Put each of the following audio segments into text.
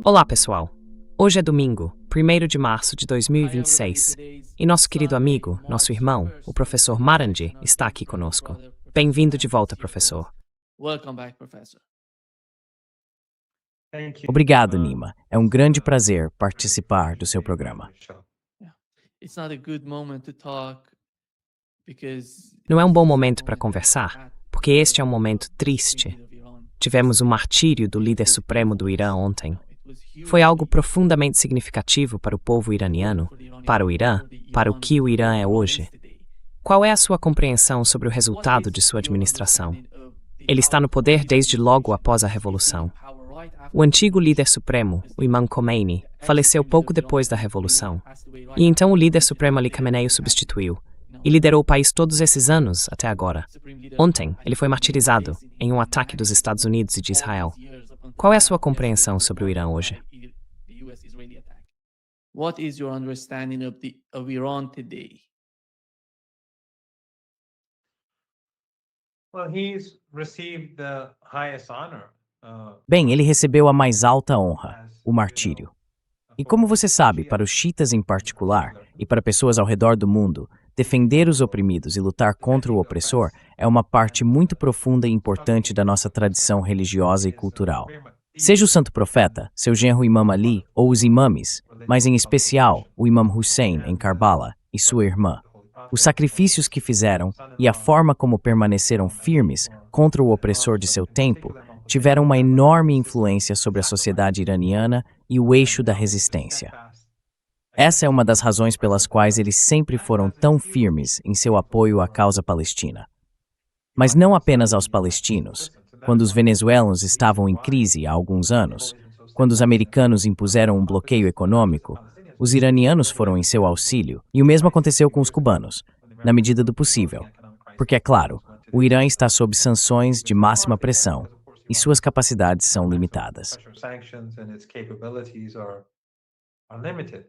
Olá, pessoal. Hoje é domingo, 1º de março de 2026, e nosso querido amigo, nosso irmão, o professor Marandi, está aqui conosco. Bem-vindo de volta, professor. Welcome back, Professor. Obrigado, Nima. É um grande prazer participar do seu programa. Yeah. It's not a good moment to talk because Não é um bom momento para conversar, porque este é um momento triste. Tivemos o martírio do líder supremo do Irã ontem. Foi algo profundamente significativo para o povo iraniano, para o Irã, para o que o Irã é hoje. Qual é a sua compreensão sobre o resultado de sua administração? Ele está no poder desde logo após a Revolução. O antigo líder supremo, o Imam Khomeini, faleceu pouco depois da Revolução. E então o líder supremo Ali Khamenei o substituiu, e liderou o país todos esses anos até agora. Ontem, ele foi martirizado em um ataque dos Estados Unidos e de Israel. Qual é a sua compreensão sobre o Irã hoje? What is your understanding of Iran today? Well, he's received the highest honor. Bem, ele recebeu a mais alta honra, o martírio. E como você sabe, para os chiitas em particular, e para pessoas ao redor do mundo, defender os oprimidos e lutar contra o opressor é uma parte muito profunda e importante da nossa tradição religiosa e cultural. Seja o santo profeta, seu genro Imam Ali ou os imames, mas em especial o Imam Hussein em Karbala e sua irmã. Os sacrifícios que fizeram e a forma como permaneceram firmes contra o opressor de seu tempo tiveram uma enorme influência sobre a sociedade iraniana e o eixo da resistência. Essa é uma das razões pelas quais eles sempre foram tão firmes em seu apoio à causa palestina. Mas não apenas aos palestinos. Quando os venezuelanos estavam em crise há alguns anos, quando os americanos impuseram um bloqueio econômico, os iranianos foram em seu auxílio, e o mesmo aconteceu com os cubanos, na medida do possível. Porque, é claro, o Irã está sob sanções de máxima pressão, e suas capacidades são limitadas. Sanctions and its capabilities are limited.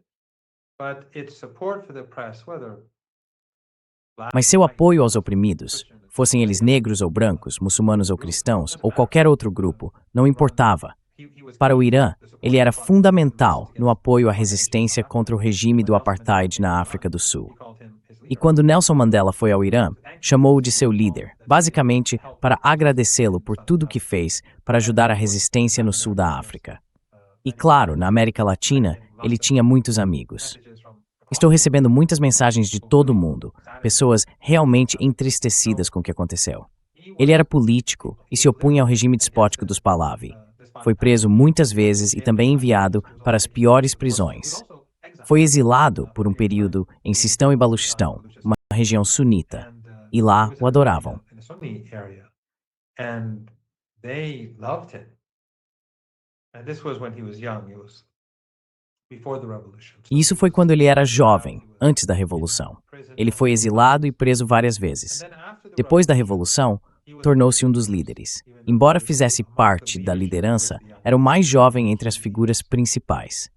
But its support for the press, whether Mas seu apoio aos oprimidos, fossem eles negros ou brancos, muçulmanos ou cristãos, ou qualquer outro grupo, não importava. Para o Irã, ele era fundamental no apoio à resistência contra o regime do apartheid na África do Sul. E quando Nelson Mandela foi ao Irã, chamou-o de seu líder, basicamente para agradecê-lo por tudo que fez para ajudar a resistência no sul da África. E claro, na América Latina, ele tinha muitos amigos. Estou recebendo muitas mensagens de todo o mundo, pessoas realmente entristecidas com o que aconteceu. Ele era político e se opunha ao regime despótico dos Pahlavi. Foi preso muitas vezes e também enviado para as piores prisões. Foi exilado por um período em Sistão e Baluchistão, uma região sunita, e lá o adoravam. in the Sunni area, and they loved him. And this was when he was young. It was before the revolution. E isso foi quando ele era jovem, antes da Revolução. Ele foi exilado e preso várias vezes. Depois da Revolução, tornou-se um dos líderes. Embora fizesse parte da liderança, era o mais jovem entre as figuras principais.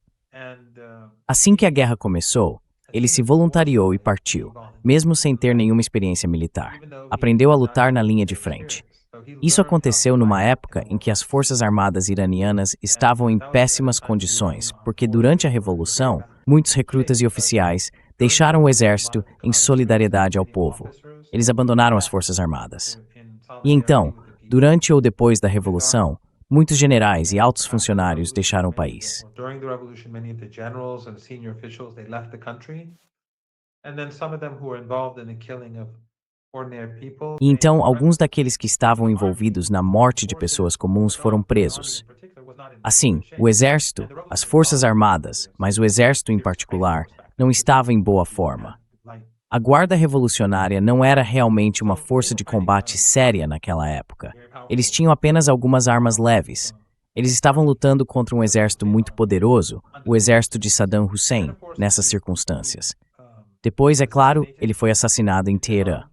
Assim que a guerra começou, ele se voluntariou e partiu, mesmo sem ter nenhuma experiência militar. Aprendeu a lutar na linha de frente. Isso aconteceu numa época em que as forças armadas iranianas estavam em péssimas condições, porque durante a Revolução, muitos recrutas e oficiais deixaram o exército em solidariedade ao povo. Eles abandonaram as forças armadas. E então, durante ou depois da Revolução, muitos generais e altos funcionários deixaram o país. During the revolution, many of the generals and senior officials they left the country, and then some of them who were involved in the killing of ordinary people. E então, alguns daqueles que estavam envolvidos na morte de pessoas comuns foram presos. Assim, o exército, as forças armadas, mas o exército em particular, não estava em boa forma. A Guarda Revolucionária não era realmente uma força de combate séria naquela época. Eles tinham apenas algumas armas leves. Eles estavam lutando contra um exército muito poderoso, o exército de Saddam Hussein, nessas circunstâncias. Depois, é claro, ele foi assassinado em Teherã.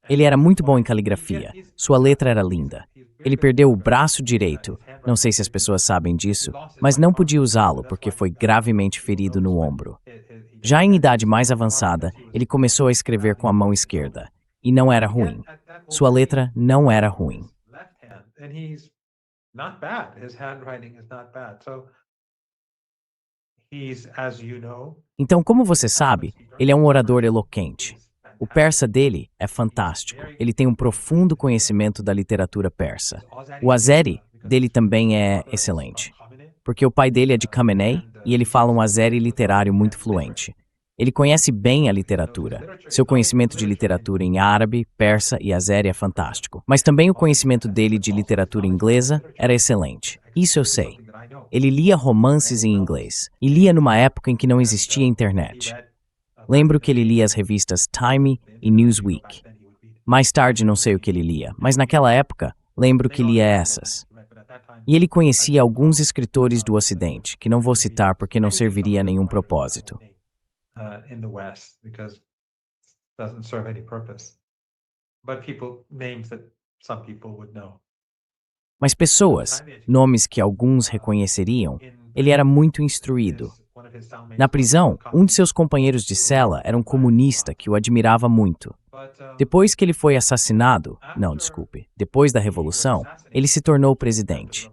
Ele era muito bom em caligrafia. Sua letra era linda. Ele perdeu o braço direito, não sei se as pessoas sabem disso, mas não podia usá-lo porque foi gravemente ferido no ombro. Já em idade mais avançada, ele começou a escrever com a mão esquerda. E não era ruim. Sua letra não era ruim. And he's not bad. His handwriting is not bad. So he's, as you know, Então, como você sabe, ele é um orador eloquente. O persa dele é fantástico. Ele tem um profundo conhecimento da literatura persa. O azeri dele também é excelente, porque o pai dele é de Khamenei e ele fala um azeri literário muito fluente. Ele conhece bem a literatura. Seu conhecimento de literatura em árabe, persa e azeri é fantástico. Mas também o conhecimento dele de literatura inglesa era excelente. Isso eu sei. Ele lia romances em inglês e lia numa época em que não existia internet. Lembro que ele lia as revistas Time e Newsweek. Mais tarde não sei o que ele lia, mas naquela época lembro que lia essas. E ele conhecia alguns escritores do Ocidente, que não vou citar porque não serviria a nenhum propósito. in the West because it doesn't serve any purpose. But people, names that some people would know. Mas pessoas, nomes que alguns reconheceriam, ele era muito instruído. Na prisão, um de seus companheiros de cela era um comunista que o admirava muito. Depois que ele foi assassinado, depois da Revolução, ele se tornou presidente.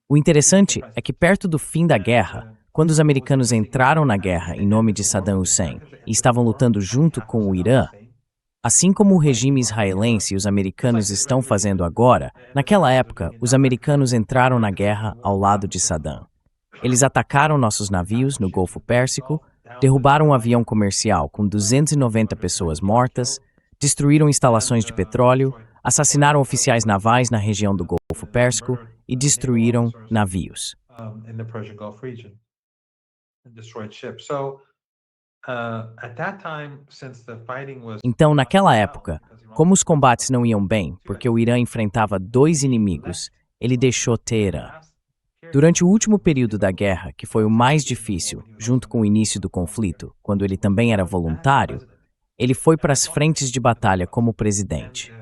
O interessante é que perto do fim da guerra, quando os americanos entraram na guerra em nome de Saddam Hussein e estavam lutando junto com o Irã, assim como o regime israelense e os americanos estão fazendo agora, naquela época, os americanos entraram na guerra ao lado de Saddam. Eles atacaram nossos navios no Golfo Pérsico, derrubaram um avião comercial com 290 pessoas mortas, destruíram instalações de petróleo, assassinaram oficiais navais na região do Golfo Pérsico e destruíram navios. In the Persian Gulf region and destroyed ships. So at that time, since the fighting was Então, naquela época, como os combates não iam bem, porque o Irã enfrentava dois inimigos, ele deixou Teherã. Durante o último período da guerra, que foi o mais difícil, junto com o início do conflito, quando ele também era voluntário, ele foi para as frentes de batalha como presidente.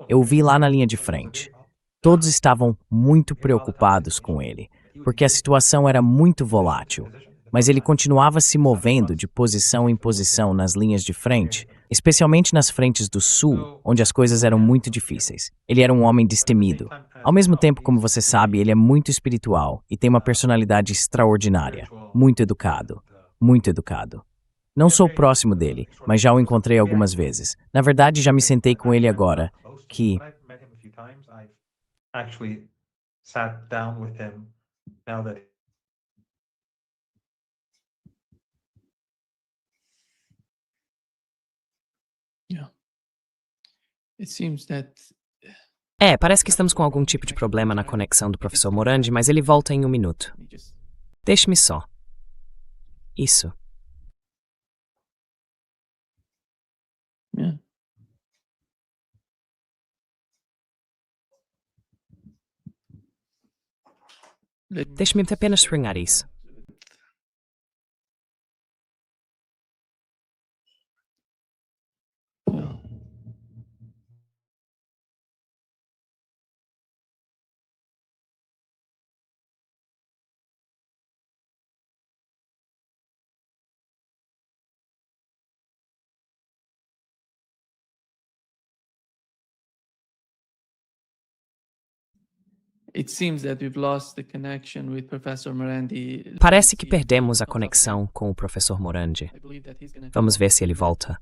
Eu o vi lá na linha de frente. Todos estavam muito preocupados com ele, porque a situação era muito volátil, mas ele continuava se movendo de posição em posição nas linhas de frente, especialmente nas frentes do sul, onde as coisas eram muito difíceis. Ele era um homem destemido. Ao mesmo tempo, como você sabe, ele é muito espiritual e tem uma personalidade extraordinária. Muito educado. Muito educado. Não sou próximo dele, mas já o encontrei algumas vezes. Na verdade, já me sentei com ele agora, que actually sat down with him now that Yeah. It seems that Parece que estamos com algum tipo de problema na conexão do professor Morandi, mas ele volta em um minuto. he just Deixe-me só. Isso. yeah. Deixe-me apenas estranhar isso. Yeah. It seems that we've lost the connection with Professor Morandi. Parece que perdemos a conexão com o professor Morandi. I believe that he's gonna Vamos ver se ele volta.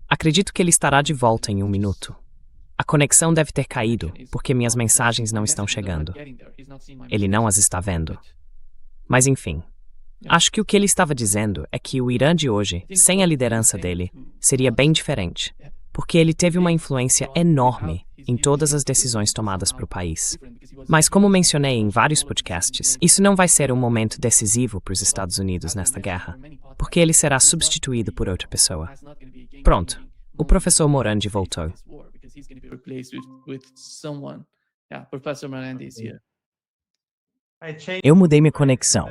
Acredito que ele estará de volta em um minuto. A conexão deve ter caído, porque minhas mensagens não estão chegando. Ele não as está vendo. Mas enfim, acho que o que ele estava dizendo é que o Irã de hoje, sem a liderança dele, seria bem diferente, porque ele teve uma influência enorme em todas as decisões tomadas para o país. Mas como mencionei em vários podcasts, isso não vai ser um momento decisivo para os Estados Unidos nesta guerra, porque ele será substituído por outra pessoa. Pronto, o professor Morandi voltou. He's going to be replaced with someone. Yeah, Professor Morandi is here. I changed Eu mudei minha conexão.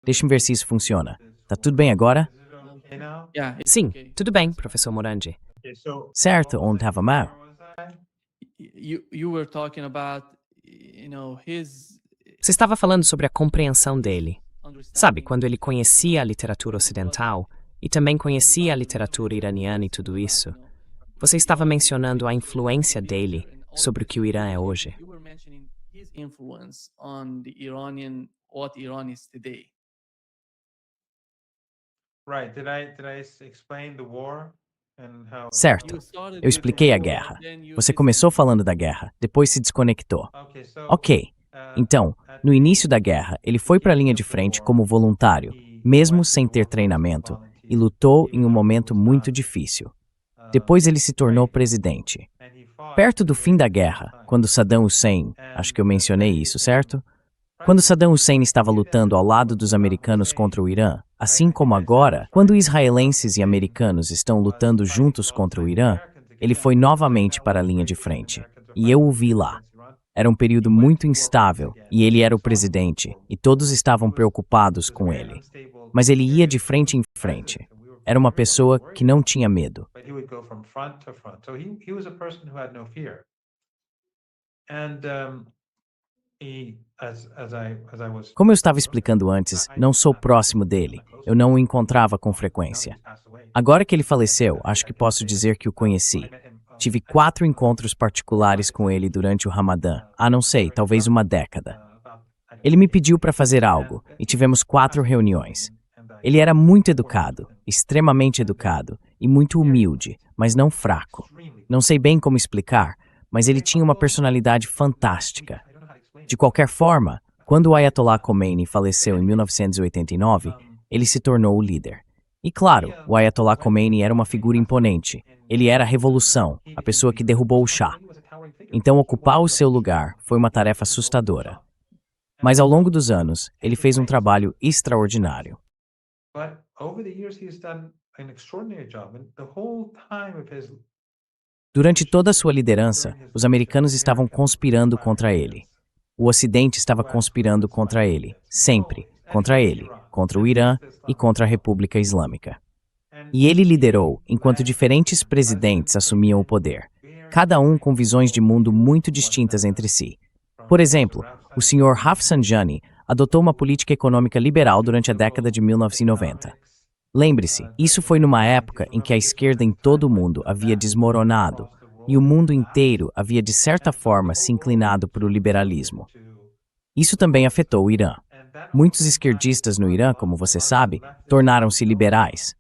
Deixa-me ver se isso funciona. Tá tudo bem agora? okay now. Yeah, it's Sim, okay. tudo bem, professor Morandi. Okay, so Certo, onde estava mal? You were talking about, his Você estava falando sobre a compreensão dele. understanding. Sabe, quando ele conhecia a literatura ocidental e também conhecia a literatura iraniana e tudo isso, você estava mencionando a influência dele sobre o que o Irã é hoje. You were mentioning his influence on the Iranian, what Iran is today. Right. Did I explain the war and how? Certo. Eu expliquei a guerra. Você começou falando da guerra, depois se desconectou. Okay, so Ok. Então, no início da guerra, ele foi para a linha de frente como voluntário, mesmo sem ter treinamento, e lutou em um momento muito difícil. Depois ele se tornou presidente. Perto do fim da guerra, quando Saddam Hussein, acho que eu mencionei isso, certo? Quando Saddam Hussein estava lutando ao lado dos americanos contra o Irã, assim como agora, quando israelenses e americanos estão lutando juntos contra o Irã, ele foi novamente para a linha de frente. E eu o vi lá. Era um período muito instável, e ele era o presidente, e todos estavam preocupados com ele. Mas ele ia de frente em frente. Era uma pessoa que não tinha medo. But he would go from front to front. So he was a person who had no fear. And as I was Como eu estava explicando antes, não sou próximo dele. Eu não o encontrava com frequência. Agora que ele faleceu, acho que posso dizer que o conheci. Tive 4 encontros particulares com ele durante o Ramadã, não sei, talvez uma década. Ele me pediu para fazer algo, e tivemos 4 reuniões. Ele era muito educado, extremamente educado, e muito humilde, mas não fraco. Não sei bem como explicar, mas ele tinha uma personalidade fantástica. De qualquer forma, quando o Ayatollah Khomeini faleceu em 1989, ele se tornou o líder. E claro, o Ayatollah Khomeini era uma figura imponente. Ele era a revolução, a pessoa que derrubou o Shah. Então, ocupar o seu lugar foi uma tarefa assustadora. Mas ao longo dos anos, ele fez um trabalho extraordinário. But over the years he's done an extraordinary job. And the whole time of his Durante toda a sua liderança, os americanos estavam conspirando contra ele. O Ocidente estava conspirando contra ele, sempre, contra ele, contra o Irã e contra a República Islâmica. E ele liderou enquanto diferentes presidentes assumiam o poder, cada um com visões de mundo muito distintas entre si. Por exemplo, o Sr. Rafsanjani adotou uma política econômica liberal durante a década de 1990. Lembre-se, isso foi numa época em que a esquerda em todo o mundo havia desmoronado e o mundo inteiro havia de certa forma se inclinado para o liberalismo. Isso também afetou o Irã. Muitos esquerdistas no Irã, como você sabe, tornaram-se liberais.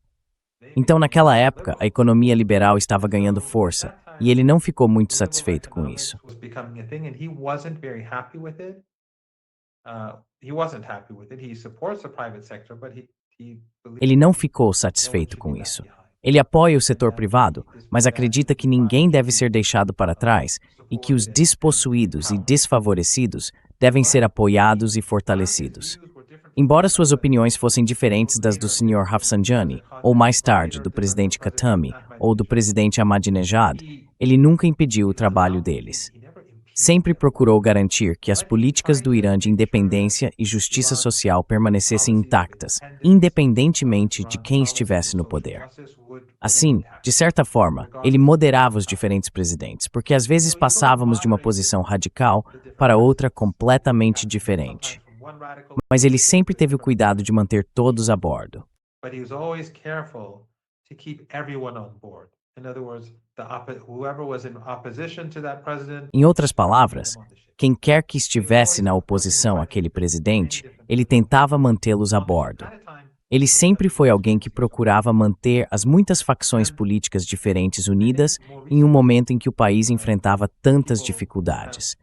Então, naquela época, a economia liberal estava ganhando força e ele não ficou muito satisfeito com isso. was becoming a thing, and he wasn't very happy with it. He wasn't happy with it. He supports the private sector, but he believes Ele não ficou satisfeito com isso. Ele apoia o setor privado, mas acredita que ninguém deve ser deixado para trás e que os despossuídos e desfavorecidos devem ser apoiados e fortalecidos. Embora suas opiniões fossem diferentes das do Sr. Rafsanjani, ou mais tarde do presidente Khatami, ou do presidente Ahmadinejad, ele nunca impediu o trabalho deles. Sempre procurou garantir que as políticas do Irã de independência e justiça social permanecessem intactas, independentemente de quem estivesse no poder. Assim, de certa forma, ele moderava os diferentes presidentes, porque às vezes passávamos de uma posição radical para outra completamente diferente. Mas ele sempre teve o cuidado de manter todos a bordo. But he was always careful to keep everyone on board. In other words, whoever was in opposition to that president. Em outras palavras, quem quer que estivesse na oposição àquele presidente, ele tentava mantê-los a bordo. Ele sempre foi alguém que procurava manter as muitas facções políticas diferentes unidas em um momento em que o país enfrentava tantas dificuldades.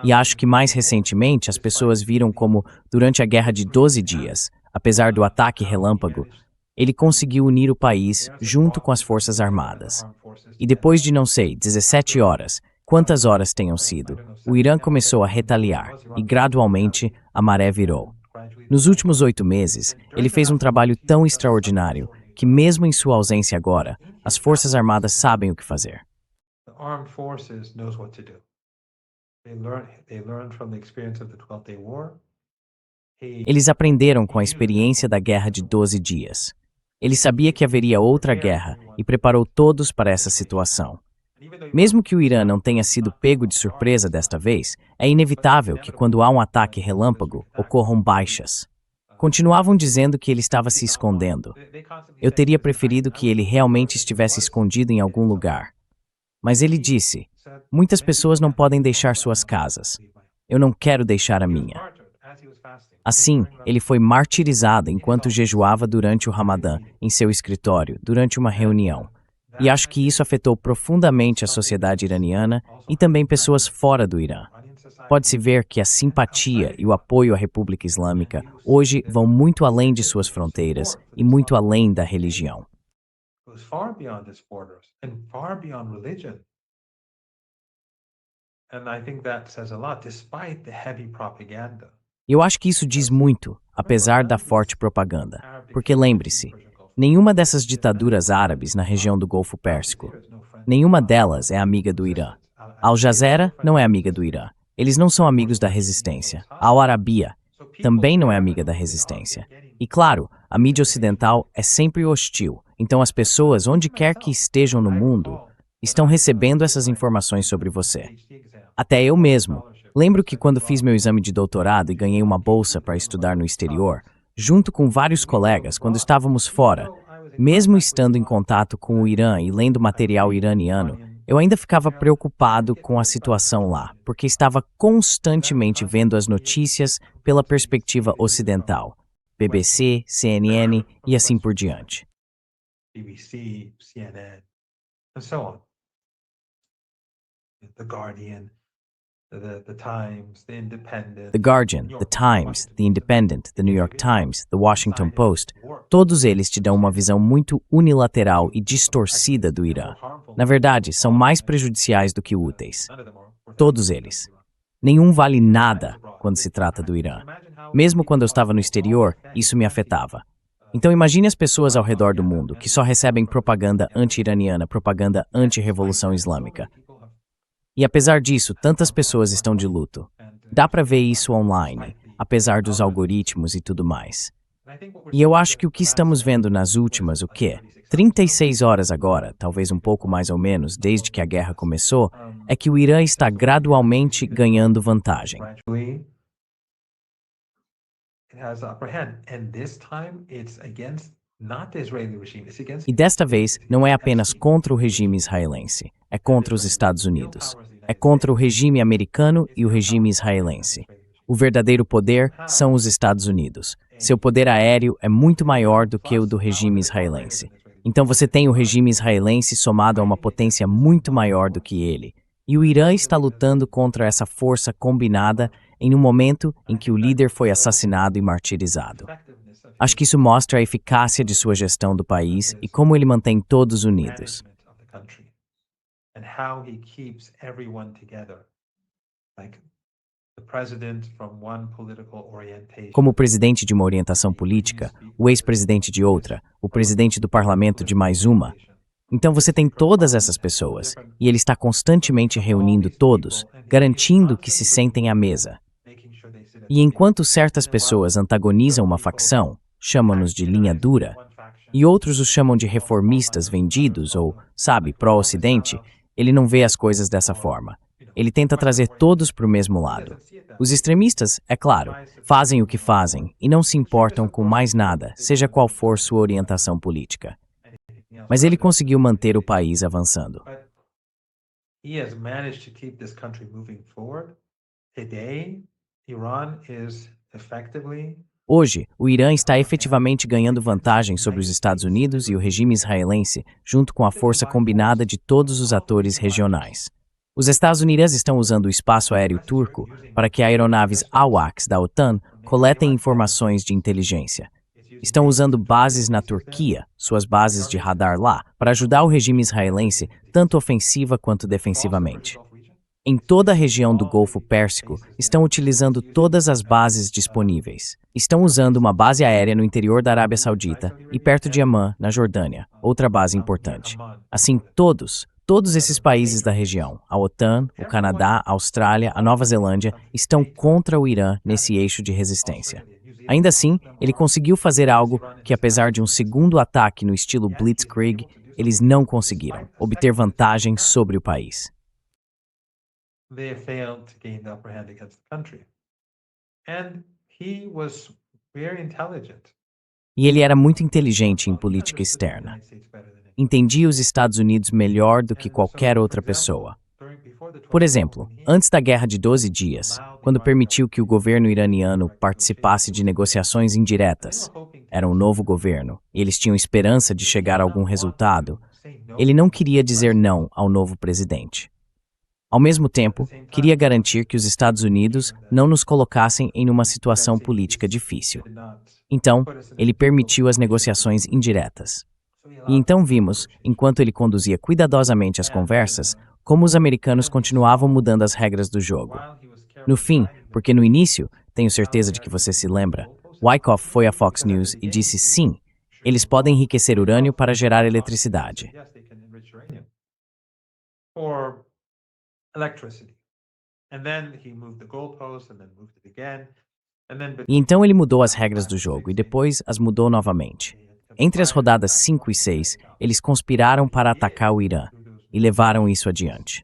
E acho que mais recentemente as pessoas viram como, durante a Guerra de 12 Dias, apesar do ataque relâmpago, ele conseguiu unir o país junto com as Forças Armadas. E depois de, não sei, 17 horas, quantas horas tenham sido, o Irã começou a retaliar e, gradualmente, a maré virou. Nos últimos 8 meses, ele fez um trabalho tão extraordinário que, mesmo em sua ausência agora, as Forças Armadas sabem o que fazer. The armed forces knows what to do. They learned from the experience of the 12th Day War. Eles aprenderam com a experiência da Guerra de 12 Dias. Ele sabia que haveria outra guerra e preparou todos para essa situação. Mesmo que o Irã não tenha sido pego de surpresa desta vez, é inevitável que quando há um ataque relâmpago, ocorram baixas. Continuavam dizendo que ele estava se escondendo. Eu teria preferido que ele realmente estivesse escondido em algum lugar. Mas ele disse, muitas pessoas não podem deixar suas casas. Eu não quero deixar a minha. Assim, ele foi martirizado enquanto jejuava durante o Ramadã, em seu escritório, durante uma reunião. E acho que isso afetou profundamente a sociedade iraniana e também pessoas fora do Irã. Pode-se ver que a simpatia e o apoio à República Islâmica hoje vão muito além de suas fronteiras e muito além da religião. Goes far beyond its borders and far beyond religion. And I think that says a lot, despite the heavy propaganda. Eu acho que isso diz muito, apesar da forte propaganda. Porque lembre-se, nenhuma dessas ditaduras árabes na região do Golfo Pérsico, nenhuma delas é amiga do Irã. Al Jazeera não é amiga do Irã. Eles não são amigos da resistência. A Al Arabiya também não é amiga da resistência. E claro, a mídia ocidental é sempre hostil. Então as pessoas, onde quer que estejam no mundo, estão recebendo essas informações sobre você. Até eu mesmo. Lembro que quando fiz meu exame de doutorado e ganhei uma bolsa para estudar no exterior, junto com vários colegas, quando estávamos fora, mesmo estando em contato com o Irã e lendo material iraniano, eu ainda ficava preocupado com a situação lá, porque estava constantemente vendo as notícias pela perspectiva ocidental, BBC, CNN e assim por diante. BBC, CNN, and so on. The Guardian, the Times, the Independent. The Guardian, The Times, The Independent, The New York Times, The Washington Post, todos eles te dão uma visão muito unilateral e distorcida do Irã. Na verdade, são mais prejudiciais do que úteis. Todos eles. Nenhum vale nada quando se trata do Irã. Mesmo quando eu estava no exterior, isso me afetava. Então imagine as pessoas ao redor do mundo que só recebem propaganda anti-iraniana, propaganda anti-revolução islâmica. E apesar disso, tantas pessoas estão de luto. Dá para ver isso online, apesar dos algoritmos e tudo mais. E eu acho que o que estamos vendo nas últimas, 36 horas agora, talvez um pouco mais ou menos, desde que a guerra começou, é que o Irã está gradualmente ganhando vantagem. Gradually, it has the upper hand, and this time it's against not the Israeli regime, it's against E desta vez, não é apenas contra o regime israelense, é contra os Estados Unidos. É contra o regime americano e o regime israelense. O verdadeiro poder são os Estados Unidos. Seu poder aéreo é muito maior do que o do regime israelense. Então você tem o regime israelense somado a uma potência muito maior do que ele. E o Irã está lutando contra essa força combinada em um momento em que o líder foi assassinado e martirizado. Acho que isso mostra a eficácia de sua gestão do país e como ele mantém todos unidos. management of the country and how he keeps everyone together. Like the president from one political orientation. Como o presidente de uma orientação política, o ex-presidente de outra, o presidente do parlamento de mais uma. Então você tem todas essas pessoas, e ele está constantemente reunindo todos, garantindo que se sentem à mesa. Making sure they sit at E enquanto certas pessoas antagonizam uma facção, chamam-nos de linha dura, e outros os chamam de reformistas vendidos ou, sabe, pró-Ocidente, ele não vê as coisas dessa forma. Ele tenta trazer todos para o mesmo lado. Os extremistas, é claro, fazem o que fazem e não se importam com mais nada, seja qual for sua orientação política. Mas ele conseguiu manter o país avançando. But he has managed to keep this country moving forward. Today, Iran is effectively Hoje, o Irã está efetivamente ganhando vantagem sobre os Estados Unidos e o regime israelense, junto com a força combinada de todos os atores regionais. Os Estados Unidos estão usando o espaço aéreo turco para que aeronaves AWACS da OTAN coletem informações de inteligência. Estão usando bases na Turquia, suas bases de radar lá, para ajudar o regime israelense, tanto ofensiva quanto defensivamente. Em toda a região do Golfo Pérsico, estão utilizando todas as bases disponíveis. Estão usando uma base aérea no interior da Arábia Saudita e perto de Amman, na Jordânia, outra base importante. Assim, todos esses países da região, a OTAN, o Canadá, a Austrália, a Nova Zelândia, estão contra o Irã nesse eixo de resistência. Ainda assim, ele conseguiu fazer algo que, apesar de um segundo ataque no estilo Blitzkrieg, eles não conseguiram, obter vantagem sobre o país. they failed to gain the upper hand against the country. And he was very intelligent. E ele era muito inteligente em política externa. Entendia os Estados Unidos melhor do que qualquer outra pessoa. Por exemplo, antes da Guerra de 12 Dias, quando permitiu que o governo iraniano participasse de negociações indiretas, era um novo governo e eles tinham esperança de chegar a algum resultado, ele não queria dizer não ao novo presidente. Ao mesmo tempo, queria garantir que os Estados Unidos não nos colocassem em uma situação política difícil. Então, ele permitiu as negociações indiretas. E então vimos, enquanto ele conduzia cuidadosamente as conversas, como os americanos continuavam mudando as regras do jogo. No fim, porque no início, tenho certeza de que você se lembra, Wyckoff foi à Fox News e disse sim, eles podem enriquecer urânio para gerar eletricidade. E então ele mudou as regras do jogo e depois as mudou novamente. Entre as rodadas 5 e 6, eles conspiraram para atacar o Irã e levaram isso adiante.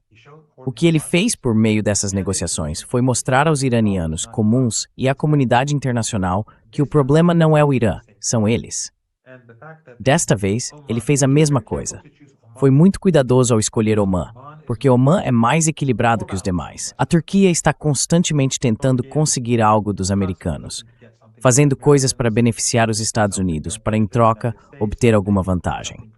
O que ele fez por meio dessas negociações foi mostrar aos iranianos comuns e à comunidade internacional que o problema não é o Irã, são eles. Desta vez, ele fez a mesma coisa. Foi muito cuidadoso ao escolher Omã, porque Omã é mais equilibrado que os demais. A Turquia está constantemente tentando conseguir algo dos americanos, fazendo coisas para beneficiar os Estados Unidos, para em troca obter alguma vantagem.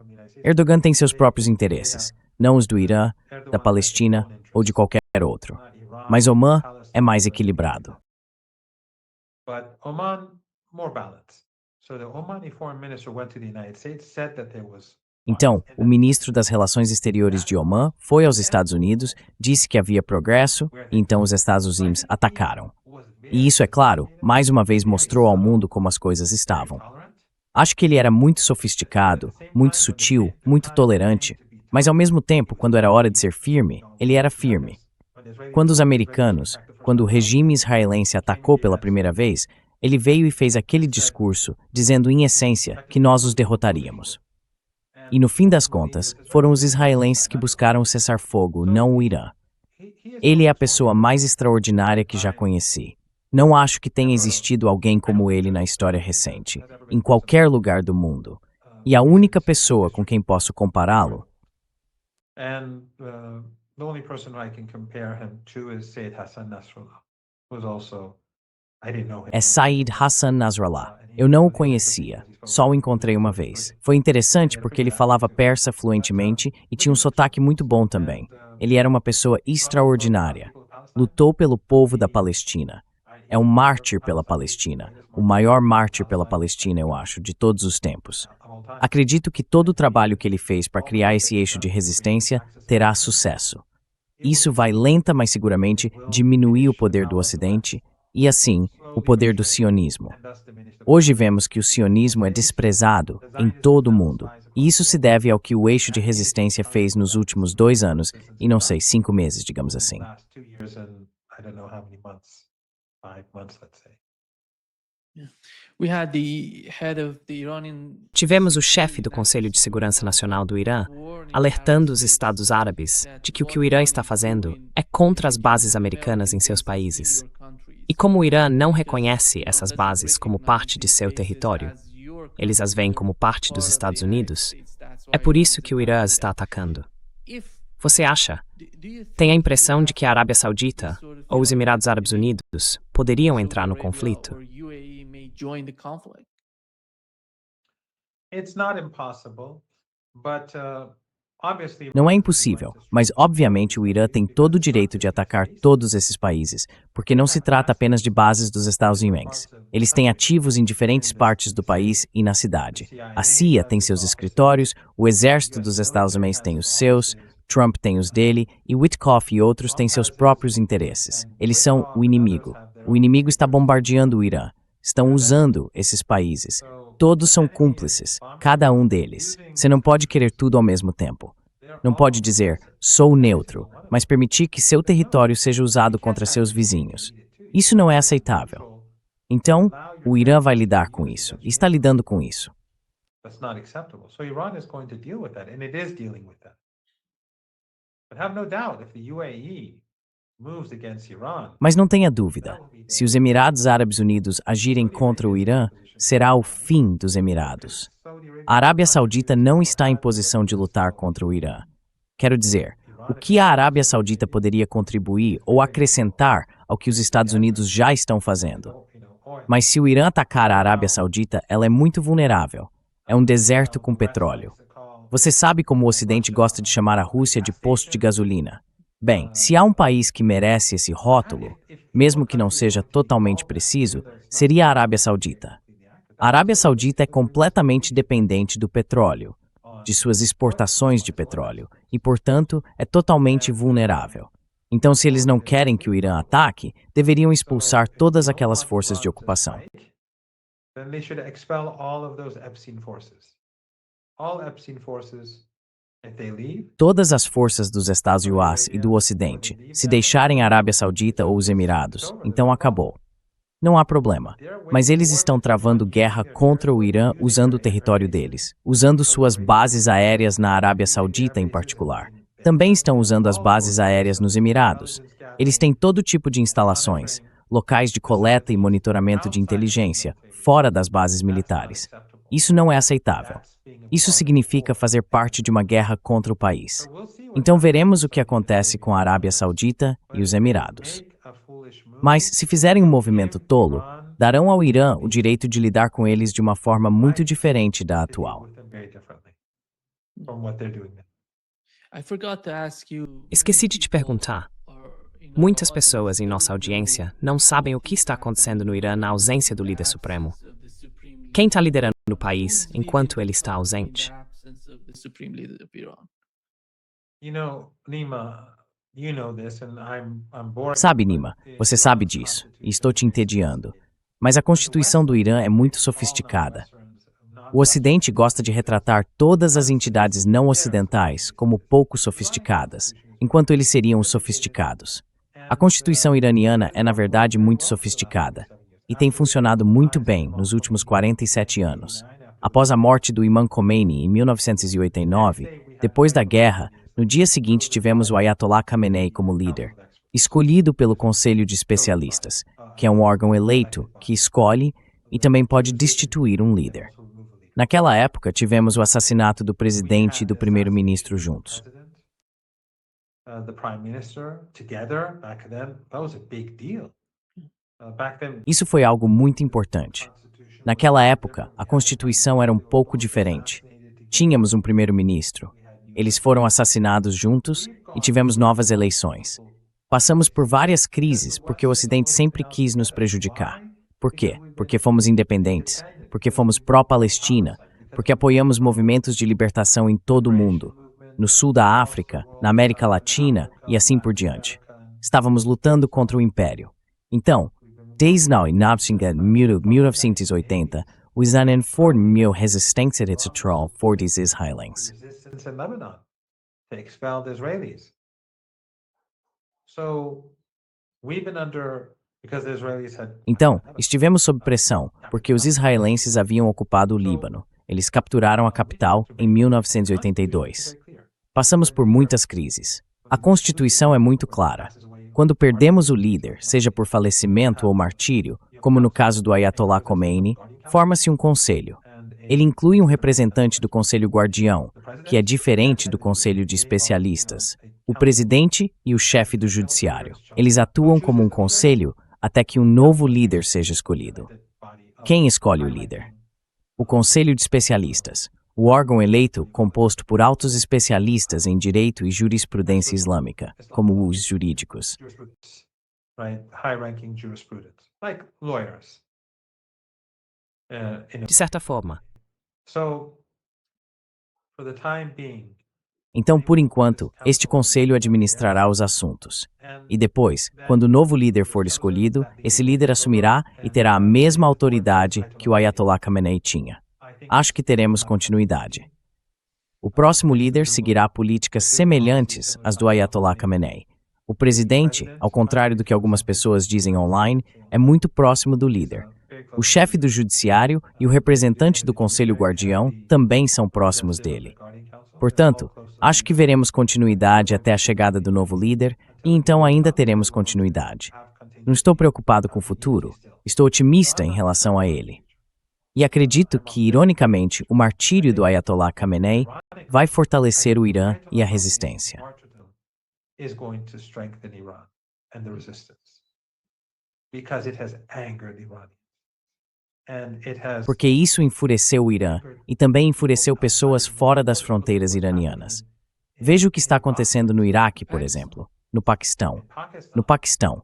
Erdogan tem seus próprios interesses, não os do Irã, da Palestina ou de qualquer outro. Mas Omã é mais equilibrado. Então, o ministro das Relações Exteriores de Omã foi aos Estados Unidos, disse que havia progresso, e então os Estados Unidos atacaram. E isso, é claro, mais uma vez mostrou ao mundo como as coisas estavam. Acho que ele era muito sofisticado, muito sutil, muito tolerante, mas ao mesmo tempo, quando era hora de ser firme, ele era firme. Quando os americanos, quando o regime israelense atacou pela primeira vez, ele veio e fez aquele discurso, dizendo em essência que nós os derrotaríamos. E no fim das contas, foram os israelenses que buscaram o cessar-fogo, não o Irã. Ele é a pessoa mais extraordinária que já conheci. Não acho que tenha existido alguém como ele na história recente, em qualquer lugar do mundo. E a única pessoa com quem posso compará-lo é Said Hassan Nasrallah. Eu não o conhecia, só o encontrei uma vez. Foi interessante porque ele falava persa fluentemente e tinha um sotaque muito bom também. Ele era uma pessoa extraordinária. Lutou pelo povo da Palestina. É um mártir pela Palestina, o maior mártir pela Palestina, eu acho, de todos os tempos. Acredito que todo o trabalho que ele fez para criar esse eixo de resistência terá sucesso. Isso vai lenta, mas seguramente diminuir o poder do Ocidente e, assim, o poder do sionismo. Hoje vemos que o sionismo é desprezado em todo o mundo, e isso se deve ao que o eixo de resistência fez nos últimos 2 anos, e não sei, 5 meses, digamos assim. Tivemos o chefe do Conselho de Segurança Nacional do Irã alertando os Estados Árabes de que o o Irã está fazendo é contra as bases americanas em seus países. E como o Irã não reconhece essas bases como parte de seu território, eles as veem como parte dos Estados Unidos, é por isso que o Irã as está atacando. Você acha? Tem a impressão de que a Arábia Saudita ou os Emirados Árabes Unidos poderiam entrar no conflito? Não é impossível, mas obviamente o Irã tem todo o direito de atacar todos esses países, porque não se trata apenas de bases dos Estados Unidos. Eles têm ativos em diferentes partes do país e na cidade. A CIA tem seus escritórios, o exército dos Estados Unidos tem os seus, Trump tem os dele e Witkoff e outros têm seus próprios interesses. Eles são o inimigo. O inimigo está bombardeando o Irã. Estão usando esses países. Todos são cúmplices, cada um deles. Você não pode querer tudo ao mesmo tempo. Não pode dizer, sou neutro, mas permitir que seu território seja usado contra seus vizinhos. Isso não é aceitável. Então, o Irã vai lidar com isso, e está lidando com isso. Mas não tenha dúvida, se os Emirados Árabes Unidos agirem contra o Irã, será o fim dos Emirados. A Arábia Saudita não está em posição de lutar contra o Irã. Quero dizer, o que a Arábia Saudita poderia contribuir ou acrescentar ao que os Estados Unidos já estão fazendo. Mas se o Irã atacar a Arábia Saudita, ela é muito vulnerável. É um deserto com petróleo. Você sabe como o Ocidente gosta de chamar a Rússia de posto de gasolina. Bem, se há um país que merece esse rótulo, mesmo que não seja totalmente preciso, seria a Arábia Saudita. A Arábia Saudita é completamente dependente do petróleo, de suas exportações de petróleo, e, portanto, é totalmente vulnerável. Então, se eles não querem que o Irã ataque, deveriam expulsar todas aquelas forças de ocupação. Then they should expel all of those Epstein forces. All Epstein forces, if they leave, Todas as forças dos Estados Unidos e do Ocidente, se deixarem a Arábia Saudita ou os Emirados, então acabou. Não há problema. Mas eles estão travando guerra contra o Irã usando o território deles, usando suas bases aéreas na Arábia Saudita em particular. Também estão usando as bases aéreas nos Emirados. Eles têm todo tipo de instalações, locais de coleta e monitoramento de inteligência, fora das bases militares. Isso não é aceitável. Isso significa fazer parte de uma guerra contra o país. Então veremos o que acontece com a Arábia Saudita e os Emirados. Mas, se fizerem um movimento tolo, darão ao Irã o direito de lidar com eles de uma forma muito diferente da atual. Esqueci de te perguntar. Muitas pessoas em nossa audiência não sabem o que está acontecendo no Irã na ausência do líder supremo. Quem está liderando o país enquanto ele está ausente? Sabe, Nima, você sabe disso, e estou te entediando. Mas a Constituição do Irã é muito sofisticada. O Ocidente gosta de retratar todas as entidades não ocidentais como pouco sofisticadas, enquanto eles seriam os sofisticados. A Constituição iraniana é, na verdade, muito sofisticada e tem funcionado muito bem nos últimos 47 anos. Após a morte do Imam Khomeini em 1989, depois da guerra, no dia seguinte tivemos o Ayatollah Khamenei como líder, escolhido pelo Conselho de Especialistas, que é um órgão eleito que escolhe e também pode destituir um líder. Naquela época, tivemos o assassinato do presidente e do primeiro-ministro juntos. Isso foi algo muito importante. Naquela época, a Constituição era um pouco diferente. Tínhamos um primeiro-ministro. Eles foram assassinados juntos e tivemos novas eleições. Passamos por várias crises porque o Ocidente sempre quis nos prejudicar. Por quê? Porque fomos independentes, porque fomos pró-Palestina, porque apoiamos movimentos de libertação em todo o mundo, no sul da África, na América Latina e assim por diante. Estávamos lutando contra o Império. Então, desde 1980, o Irã formou resistência territorial forte aos israelenses. Então, estivemos sob pressão, porque os israelenses haviam ocupado o Líbano. Eles capturaram a capital em 1982. Passamos por muitas crises. A Constituição é muito clara. Quando perdemos o líder, seja por falecimento ou martírio, como no caso do Ayatollah Khomeini, forma-se um conselho. Ele inclui um representante do Conselho Guardião, que é diferente do Conselho de Especialistas, o presidente e o chefe do judiciário. Eles atuam como um conselho até que um novo líder seja escolhido. Quem escolhe o líder? O Conselho de Especialistas, o órgão eleito composto por altos especialistas em direito e jurisprudência islâmica, como os jurídicos. De certa forma. Então, por enquanto, este conselho administrará os assuntos. E depois, quando o novo líder for escolhido, esse líder assumirá e terá a mesma autoridade que o Ayatollah Khamenei tinha. Acho que teremos continuidade. O próximo líder seguirá políticas semelhantes às do Ayatollah Khamenei. O presidente, ao contrário do que algumas pessoas dizem online, é muito próximo do líder. O chefe do judiciário e o representante do Conselho Guardião também são próximos dele. Portanto, acho que veremos continuidade até a chegada do novo líder e então ainda teremos continuidade. Não estou preocupado com o futuro, estou otimista em relação a ele. E acredito que, ironicamente, o martírio do Ayatollah Khamenei vai fortalecer o Irã e a resistência. is going to strengthen Iran and the resistance because it has angered Iranians. And it has Porque isso enfureceu o Irã e também enfureceu pessoas fora das fronteiras iranianas. Veja o que está acontecendo no Iraque, por exemplo, no Paquistão. No Paquistão,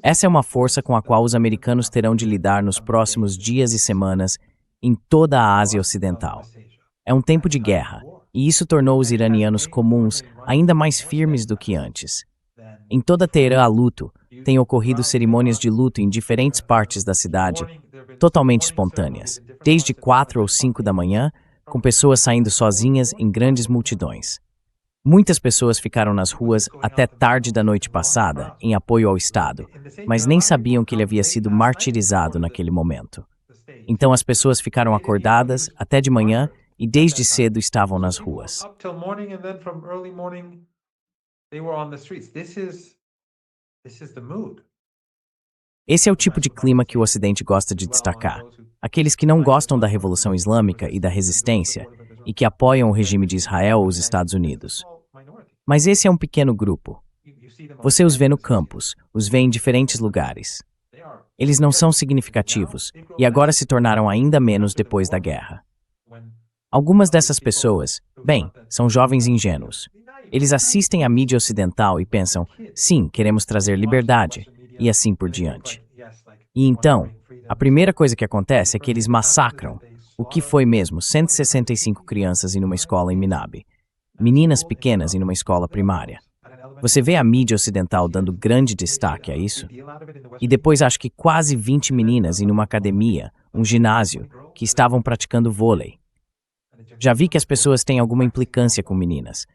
essa é uma força com a qual os americanos terão de lidar nos próximos dias e semanas em toda a Ásia Ocidental. É um tempo de guerra, e isso tornou os iranianos comuns ainda mais firmes do que antes. Em toda Teherã há luto, têm ocorrido cerimônias de luto em diferentes partes da cidade, totalmente espontâneas, desde 4 ou 5 da manhã, com pessoas saindo sozinhas em grandes multidões. Muitas pessoas ficaram nas ruas até tarde da noite passada, em apoio ao Estado, mas nem sabiam que ele havia sido martirizado naquele momento. Então as pessoas ficaram acordadas até de manhã e desde cedo estavam nas ruas. up till morning and then from early morning they were on the streets. This is the mood. Esse é o tipo de clima que o Ocidente gosta de destacar. Aqueles que não gostam da Revolução Islâmica e da resistência e que apoiam o regime de Israel ou os Estados Unidos. Mas esse é um pequeno grupo. Você os vê no campus, os vê em diferentes lugares. Eles não são significativos e agora se tornaram ainda menos depois da guerra. Algumas dessas pessoas, bem, são jovens ingênuos. Eles assistem à mídia ocidental e pensam, sim, queremos trazer liberdade, e assim por diante. E então, a primeira coisa que acontece é que eles massacram, o que foi mesmo 165 crianças em uma escola em Minab. Meninas pequenas em uma escola primária. Você vê a mídia ocidental dando grande destaque a isso? E depois acho que quase 20 meninas em uma academia, um ginásio, que estavam praticando vôlei. Já vi que as pessoas têm alguma implicância com meninas.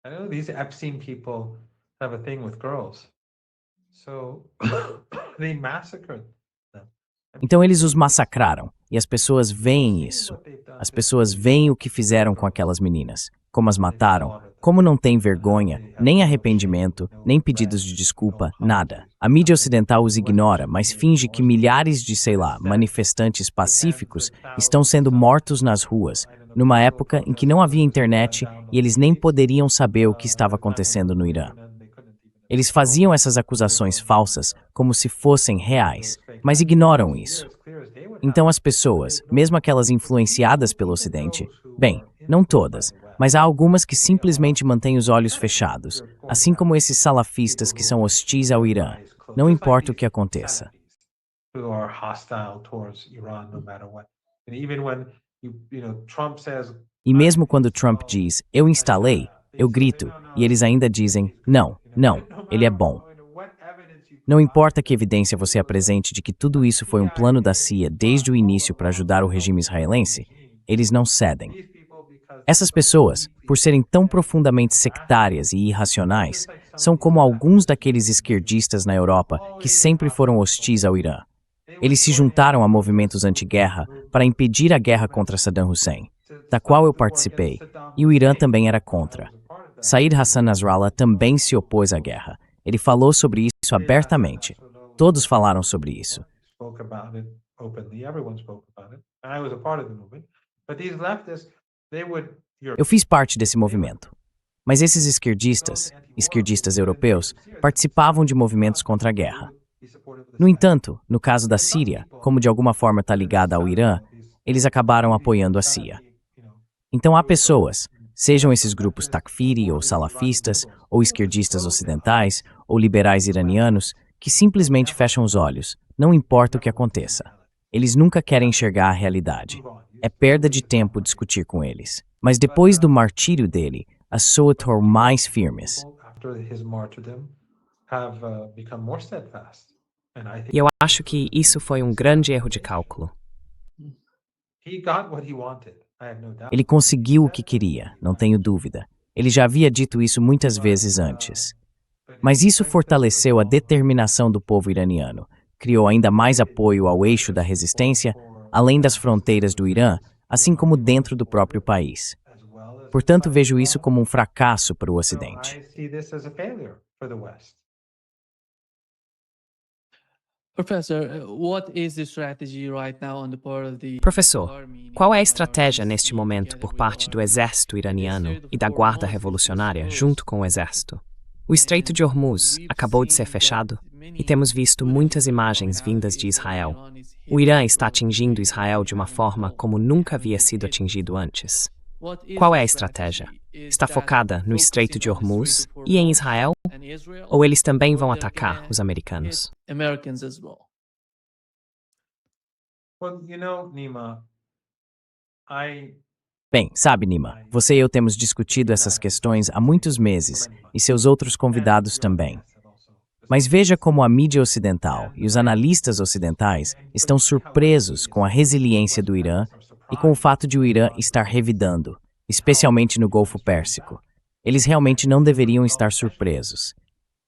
I know these Epstein people have a thing with girls. So they massacred them. Então eles os massacraram, e as pessoas veem isso. As pessoas veem o que fizeram com aquelas meninas, como as mataram, como não tem vergonha, nem arrependimento, nem pedidos de desculpa, nada. A mídia ocidental os ignora, mas finge que milhares de, manifestantes pacíficos estão sendo mortos nas ruas, numa época em que não havia internet e eles nem poderiam saber o que estava acontecendo no Irã. Eles faziam essas acusações falsas como se fossem reais, mas ignoram isso. Então as pessoas, mesmo aquelas influenciadas pelo Ocidente, bem, não todas, mas há algumas que simplesmente mantêm os olhos fechados, assim como esses salafistas que são hostis ao Irã, não importa o que aconteça. Who are hostile towards Iran no matter what. And even when Trump says E mesmo quando Trump diz, eu instalei, eu grito, e eles ainda dizem, não, não, ele é bom. Não importa que evidência você apresente de que tudo isso foi um plano da CIA desde o início para ajudar o regime israelense, eles não cedem. Essas pessoas, por serem tão profundamente sectárias e irracionais, são como alguns daqueles esquerdistas na Europa que sempre foram hostis ao Irã. Eles se juntaram a movimentos anti-guerra para impedir a guerra contra Saddam Hussein, da qual eu participei, e o Irã também era contra. Said Hassan Nasrallah também se opôs à guerra. Ele falou sobre isso abertamente. Todos falaram sobre isso. spoke about it openly, everyone spoke about it, and I was a part of the movement. But these leftists, they would Eu fiz parte desse movimento. Mas esses esquerdistas europeus, participavam de movimentos contra a guerra. No entanto, no caso da Síria, como de alguma forma está ligada ao Irã, eles acabaram apoiando a CIA. Então há pessoas, sejam esses grupos takfiri ou salafistas, ou esquerdistas ocidentais, ou liberais iranianos, que simplesmente fecham os olhos, não importa o que aconteça. Eles nunca querem enxergar a realidade. É perda de tempo discutir com eles. Mas depois do martírio dele, as pessoas tornam mais firmes. after his martyrdom have become more steadfast. And I think E eu acho que isso foi um grande erro de cálculo. he got what he wanted. I have no doubt. Ele conseguiu o que queria, não tenho dúvida. Ele já havia dito isso muitas vezes antes. Mas isso fortaleceu a determinação do povo iraniano, criou ainda mais apoio ao eixo da resistência, além das fronteiras do Irã, assim como dentro do próprio país. Portanto, vejo isso como um fracasso para o Ocidente. I see this as a failure for the West. Professor, what is the strategy right now on the part of the Professor, army? qual é a estratégia neste momento por parte do exército iraniano e da guarda revolucionária junto com o exército? O Estreito de Hormuz acabou de ser fechado e temos visto muitas imagens vindas de Israel. O Irã está atingindo Israel de uma forma como nunca havia sido atingido antes. Qual é a estratégia? Está focada no Estreito de Hormuz e em Israel? Ou eles também vão atacar os americanos? Well, Nima, Bem, sabe, Nima, você e eu temos discutido essas questões há muitos meses e seus outros convidados também. Mas veja como a mídia ocidental e os analistas ocidentais estão surpresos com a resiliência do Irã e com o fato de o Irã estar revidando, especialmente no Golfo Pérsico. Eles realmente não deveriam estar surpresos.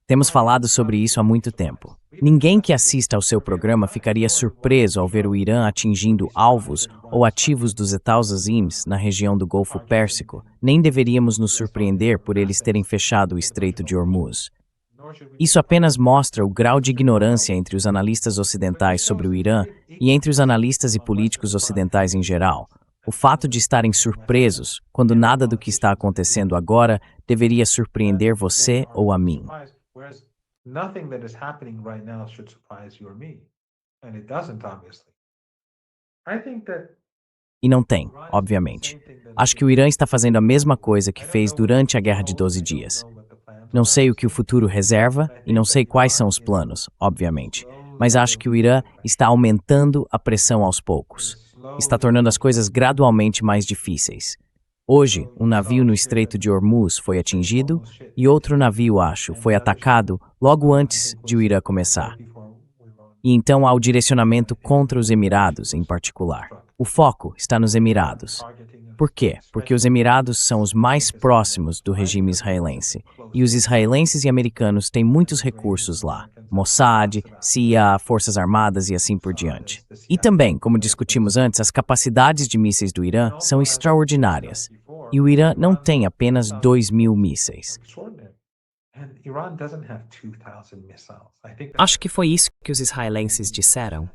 Temos falado sobre isso há muito tempo. Ninguém que assista ao seu programa ficaria surpreso ao ver o Irã atingindo alvos ou ativos dos Etaus-Azims na região do Golfo Pérsico, nem deveríamos nos surpreender por eles terem fechado o Estreito de Hormuz. Isso apenas mostra o grau de ignorância entre os analistas ocidentais sobre o Irã e entre os analistas e políticos ocidentais em geral. O fato de estarem surpresos quando nada do que está acontecendo agora deveria surpreender você ou a mim. Whereas nothing that is happening right now should surprise you or me. And it doesn't, obviously. I think that E não tem, obviamente. Acho que o Irã está fazendo a mesma coisa que fez durante a Guerra de 12 Dias. Não sei o que o futuro reserva e não sei quais são os planos, obviamente. Mas acho que o Irã está aumentando a pressão aos poucos. Está tornando as coisas gradualmente mais difíceis. Hoje, um navio no Estreito de Hormuz foi atingido e outro navio, acho, foi atacado logo antes de o Irã começar. E então há o direcionamento contra os Emirados, em particular. O foco está nos Emirados. Por quê? Porque os Emirados são os mais próximos do regime israelense. E os israelenses e americanos têm muitos recursos lá. Mossad, CIA, Forças Armadas e assim por diante. E também, como discutimos antes, as capacidades de mísseis do Irã são extraordinárias. E o Irã não tem apenas 2.000 mísseis. Acho que foi isso que os israelenses disseram.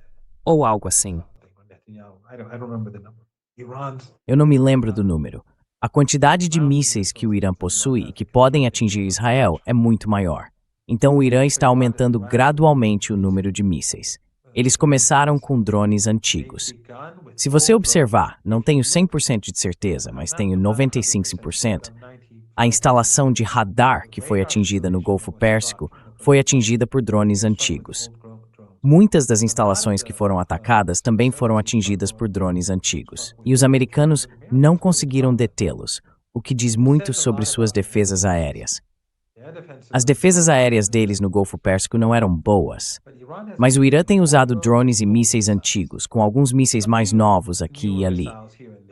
Ou algo assim. Eu não me lembro do número. A quantidade de mísseis que o Irã possui e que podem atingir Israel é muito maior. Então o Irã está aumentando gradualmente o número de mísseis. Eles começaram com drones antigos. Se você observar, não tenho 100% de certeza, mas tenho 95%, a instalação de radar que foi atingida no Golfo Pérsico foi atingida por drones antigos. Muitas das instalações que foram atacadas também foram atingidas por drones antigos. E os americanos não conseguiram detê-los, o que diz muito sobre suas defesas aéreas. As defesas aéreas deles no Golfo Pérsico não eram boas. Mas o Irã tem usado drones e mísseis antigos, com alguns mísseis mais novos aqui e ali.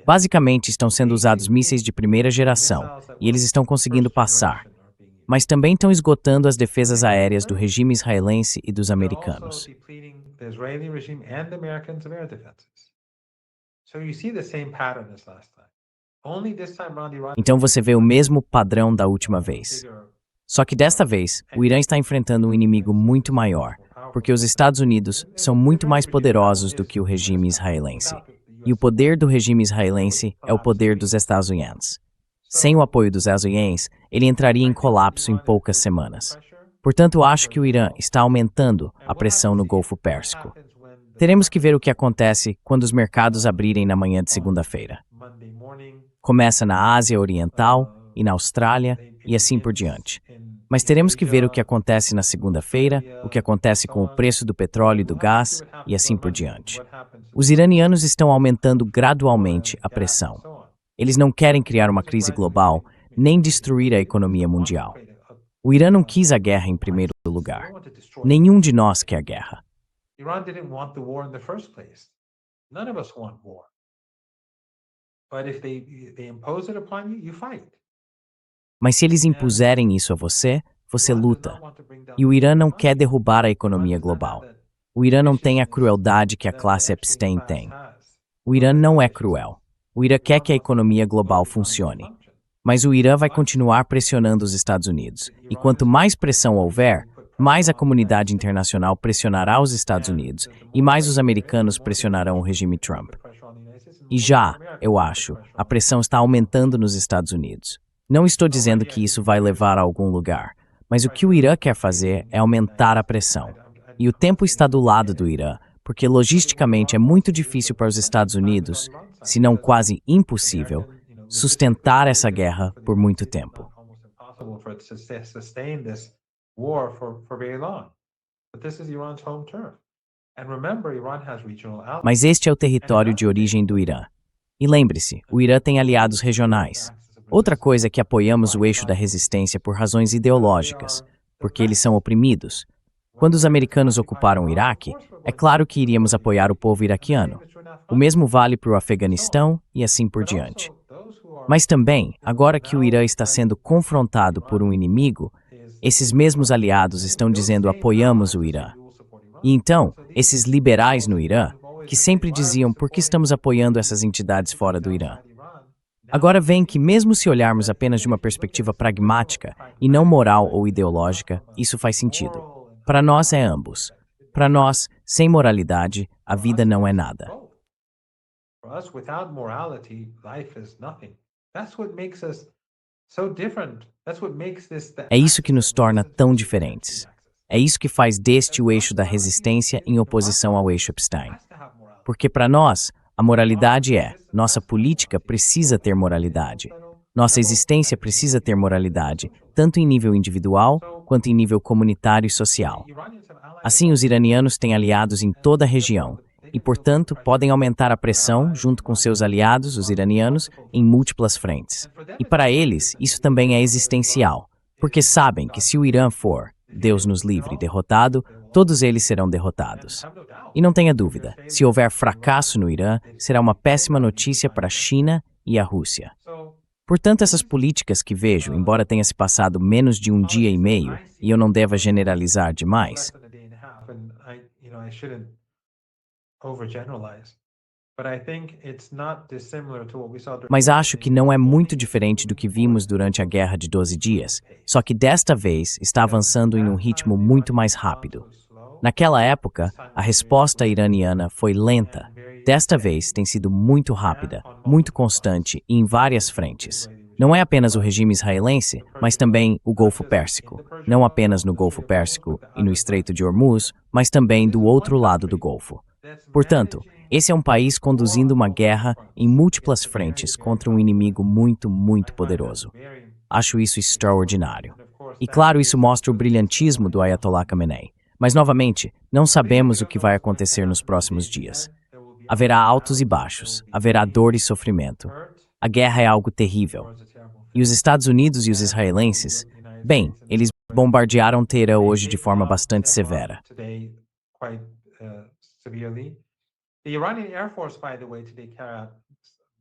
Basicamente, estão sendo usados mísseis de primeira geração, e eles estão conseguindo passar. Mas também estão esgotando as defesas aéreas do regime israelense e dos americanos. Então você vê o mesmo padrão da última vez. Só que desta vez, o Irã está enfrentando um inimigo muito maior, porque os Estados Unidos são muito mais poderosos do que o regime israelense. E o poder do regime israelense é o poder dos Estados Unidos. Sem o apoio dos Estados Unidos, ele entraria em colapso em poucas semanas. Portanto, acho que o Irã está aumentando a pressão no Golfo Pérsico. Teremos que ver o que acontece quando os mercados abrirem na manhã de segunda-feira. Começa na Ásia Oriental e na Austrália e assim por diante. Mas teremos que ver o que acontece na segunda-feira, o que acontece com o preço do petróleo e do gás e assim por diante. Os iranianos estão aumentando gradualmente a pressão. Eles não querem criar uma crise global, nem destruir a economia mundial. O Irã não quis a guerra em primeiro lugar. Nenhum de nós quer guerra. Iran didn't want the war in the first place. None of us want war. But if they impose it upon you, you fight. Mas se eles impuserem isso a você, você luta. E o Irã não quer derrubar a economia global. O Irã não tem a crueldade que a classe Epstein tem. O Irã não é cruel. O Irã quer que a economia global funcione. Mas o Irã vai continuar pressionando os Estados Unidos. E quanto mais pressão houver, mais a comunidade internacional pressionará os Estados Unidos e mais os americanos pressionarão o regime Trump. E já, eu acho, a pressão está aumentando nos Estados Unidos. Não estou dizendo que isso vai levar a algum lugar, Mas o que o Irã quer fazer é aumentar a pressão. E o tempo está do lado do Irã, porque logisticamente é muito difícil para os Estados Unidos, se não quase impossível, sustentar essa guerra por muito tempo. Mas este é o território de origem do Irã. E lembre-se, o Irã tem aliados regionais. Outra coisa é que apoiamos o eixo da resistência por razões ideológicas, porque eles são oprimidos. Quando os americanos ocuparam o Iraque, é claro que iríamos apoiar o povo iraquiano. O mesmo vale para o Afeganistão e assim por diante. Mas também, agora que o Irã está sendo confrontado por um inimigo, esses mesmos aliados estão dizendo apoiamos o Irã. E então, esses liberais no Irã, que sempre diziam por que estamos apoiando essas entidades fora do Irã, agora veem que mesmo se olharmos apenas de uma perspectiva pragmática e não moral ou ideológica, isso faz sentido. Para nós é ambos. Para nós, sem moralidade, a vida não é nada. É isso que nos torna tão diferentes. É isso que faz deste o eixo da resistência em oposição ao eixo Epstein. Porque para nós, a moralidade nossa política precisa ter moralidade. Nossa existência precisa ter moralidade, tanto em nível individual quanto em nível comunitário e social. Assim, os iranianos têm aliados em toda a região e, portanto, podem aumentar a pressão, junto com seus aliados, os iranianos, em múltiplas frentes. E para eles, isso também é existencial, porque sabem que se o Irã for, Deus nos livre, derrotado, todos eles serão derrotados. E não tenha dúvida, se houver fracasso no Irã, será uma péssima notícia para a China e a Rússia. Portanto, essas políticas que vejo, embora tenha se passado menos de um dia e meio, e eu não deva generalizar demais, mas acho que não é muito diferente do que vimos durante a Guerra de 12 Dias, só que desta vez está avançando em um ritmo muito mais rápido. Naquela época, a resposta iraniana foi lenta. Desta vez tem sido muito rápida, muito constante e em várias frentes. Não é apenas o regime israelense, mas também o Golfo Pérsico. Não apenas no Golfo Pérsico e no Estreito de Hormuz, mas também do outro lado do Golfo. Portanto, esse é um país conduzindo uma guerra em múltiplas frentes contra um inimigo muito, muito poderoso. Acho isso extraordinário. E claro, isso mostra o brilhantismo do Ayatollah Khamenei. Mas, novamente, não sabemos o que vai acontecer nos próximos dias. Haverá altos e baixos, haverá dor e sofrimento. A guerra é algo terrível. E os Estados Unidos e os israelenses, bem, eles bombardearam Teherã hoje de forma bastante severa.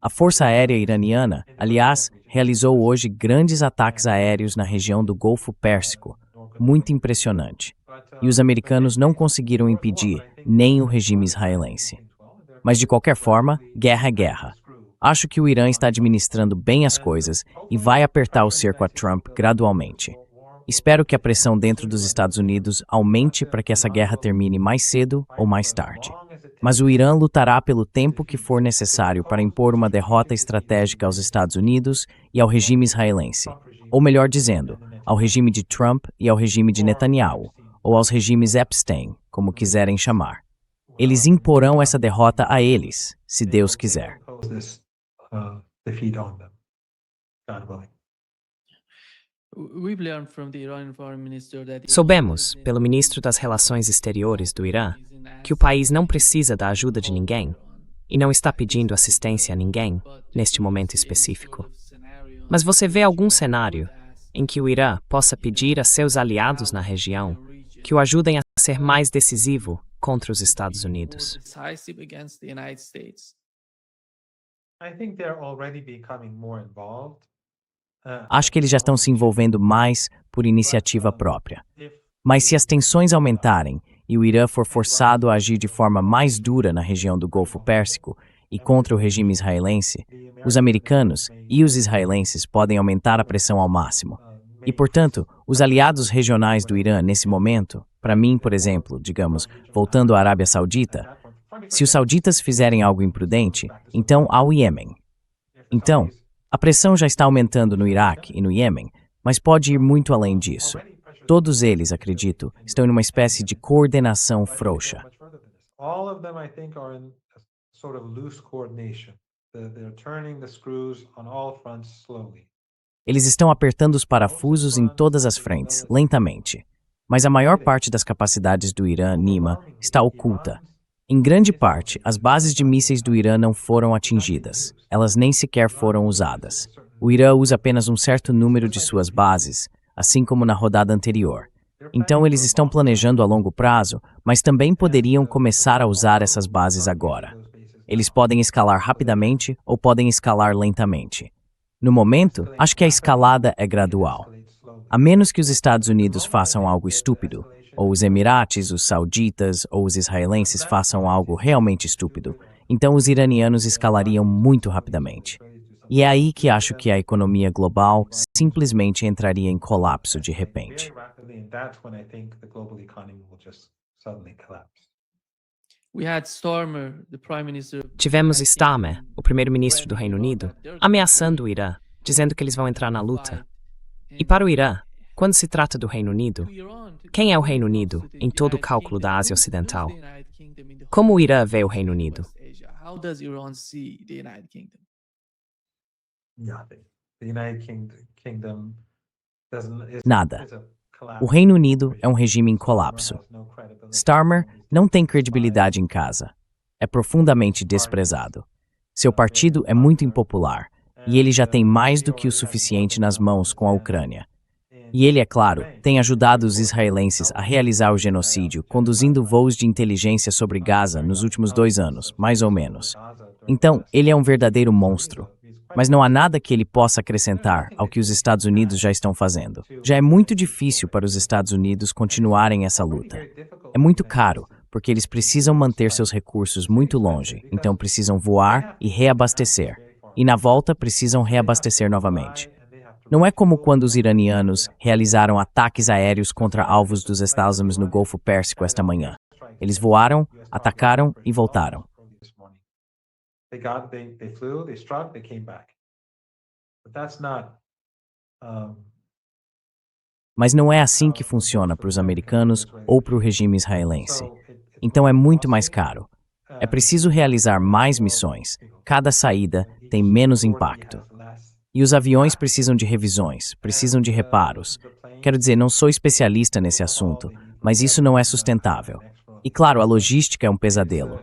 A Força Aérea Iraniana, aliás, realizou hoje grandes ataques aéreos na região do Golfo Pérsico, muito impressionante. E os americanos não conseguiram impedir nem o regime israelense. Mas, de qualquer forma, guerra é guerra. Acho que o Irã está administrando bem as coisas e vai apertar o cerco a Trump gradualmente. Espero que a pressão dentro dos Estados Unidos aumente para que essa guerra termine mais cedo ou mais tarde. Mas o Irã lutará pelo tempo que for necessário para impor uma derrota estratégica aos Estados Unidos e ao regime israelense. Ou melhor dizendo, ao regime de Trump e ao regime de Netanyahu, ou aos regimes Epstein, como quiserem chamar. Eles imporão essa derrota a eles, se Deus quiser. Soubemos, pelo ministro das Relações Exteriores do Irã, que o país não precisa da ajuda de ninguém e não está pedindo assistência a ninguém neste momento específico. Mas você vê algum cenário em que o Irã possa pedir a seus aliados na região que o ajudem a ser mais decisivo contra os Estados Unidos? Acho que eles já estão se envolvendo mais por iniciativa própria. Mas se as tensões aumentarem e o Irã for forçado a agir de forma mais dura na região do Golfo Pérsico e contra o regime israelense, os americanos e os israelenses podem aumentar a pressão ao máximo. E, portanto, os aliados regionais do Irã nesse momento, para mim, por exemplo, digamos, voltando à Arábia Saudita, se os sauditas fizerem algo imprudente, então há o Iêmen. Então, a pressão já está aumentando no Iraque e no Iêmen, mas pode ir muito além disso. Todos eles, acredito, estão em uma espécie de coordenação frouxa. All of them, I think, are in a sort of loose coordination. They're turning the screws on all fronts slowly. Eles estão apertando os parafusos em todas as frentes, lentamente. Mas a maior parte das capacidades do Irã, Nima, está oculta. Em grande parte, as bases de mísseis do Irã não foram atingidas. Elas nem sequer foram usadas. O Irã usa apenas um certo número de suas bases, assim como na rodada anterior. Então eles estão planejando a longo prazo, mas também poderiam começar a usar essas bases agora. Eles podem escalar rapidamente ou podem escalar lentamente. No momento, acho que a escalada é gradual. A menos que os Estados Unidos façam algo estúpido, ou os Emirates, os sauditas ou os israelenses façam algo realmente estúpido, então os iranianos escalariam muito rapidamente. E é aí que acho que a economia global simplesmente entraria em colapso de repente. Tivemos Starmer, o primeiro-ministro do Reino Unido, ameaçando o Irã, dizendo que eles vão entrar na luta. E para o Irã, quando se trata do Reino Unido, quem é o Reino Unido em todo o cálculo da Ásia Ocidental? Como o Irã vê o Reino Unido? Nada. O Reino Unido é um regime em colapso. Starmer não tem credibilidade em casa. É profundamente desprezado. Seu partido é muito impopular, e ele já tem mais do que o suficiente nas mãos com a Ucrânia. E ele, é claro, tem ajudado os israelenses a realizar o genocídio, conduzindo voos de inteligência sobre Gaza nos últimos 2 anos, mais ou menos. Então, ele é um verdadeiro monstro. Mas não há nada que ele possa acrescentar ao que os Estados Unidos já estão fazendo. Já é muito difícil para os Estados Unidos continuarem essa luta. É muito caro, porque eles precisam manter seus recursos muito longe, então precisam voar e reabastecer. E na volta precisam reabastecer novamente. Não é como quando os iranianos realizaram ataques aéreos contra alvos dos Estados Unidos no Golfo Pérsico esta manhã. Eles voaram, atacaram e voltaram. They flew, they struck, they came back. But that's not Mas não é assim que funciona para os americanos ou para o regime israelense. Então é muito mais caro. É preciso realizar mais missões. Cada saída tem menos impacto. E os aviões precisam de revisões, precisam de reparos. Quero dizer, não sou especialista nesse assunto, mas isso não é sustentável. E claro, a logística é um pesadelo.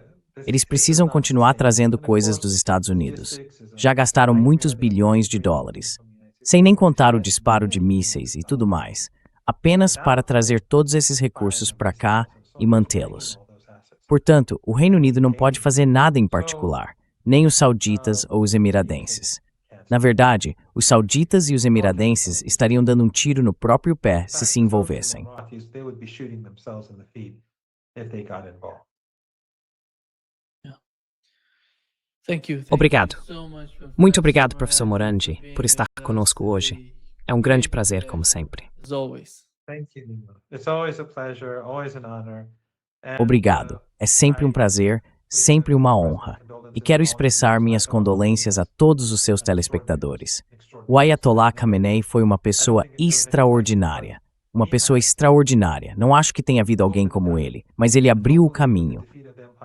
Eles precisam continuar trazendo coisas dos Estados Unidos. Já gastaram muitos bilhões de dólares. Sem nem contar o disparo de mísseis e tudo mais. Apenas para trazer todos esses recursos para cá e mantê-los. Portanto, o Reino Unido não pode fazer nada em particular, nem os sauditas ou os emiradenses. Na verdade, os sauditas e os emiradenses estariam dando um tiro no próprio pé se envolvessem. Obrigado. Muito obrigado, professor Morandi, por estar conosco hoje. É um grande prazer, como sempre. Obrigado. É sempre um prazer, sempre uma honra. E quero expressar minhas condolências a todos os seus telespectadores. O Ayatollah Khamenei foi uma pessoa extraordinária. Uma pessoa extraordinária. Não acho que tenha havido alguém como ele, mas ele abriu o caminho.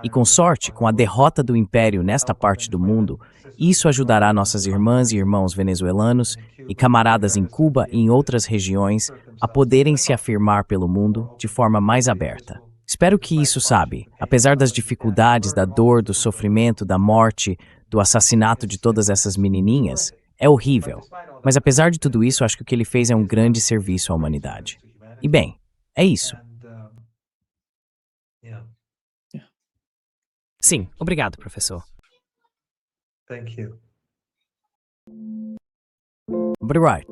E com sorte, com a derrota do Império nesta parte do mundo, isso ajudará nossas irmãs e irmãos venezuelanos e camaradas em Cuba e em outras regiões a poderem se afirmar pelo mundo de forma mais aberta. Espero que isso, apesar das dificuldades, da dor, do sofrimento, da morte, do assassinato de todas essas menininhas, é horrível. Mas apesar de tudo isso, acho que o que ele fez é um grande serviço à humanidade. E bem, é isso. Sim, obrigado, professor. Thank you. Right.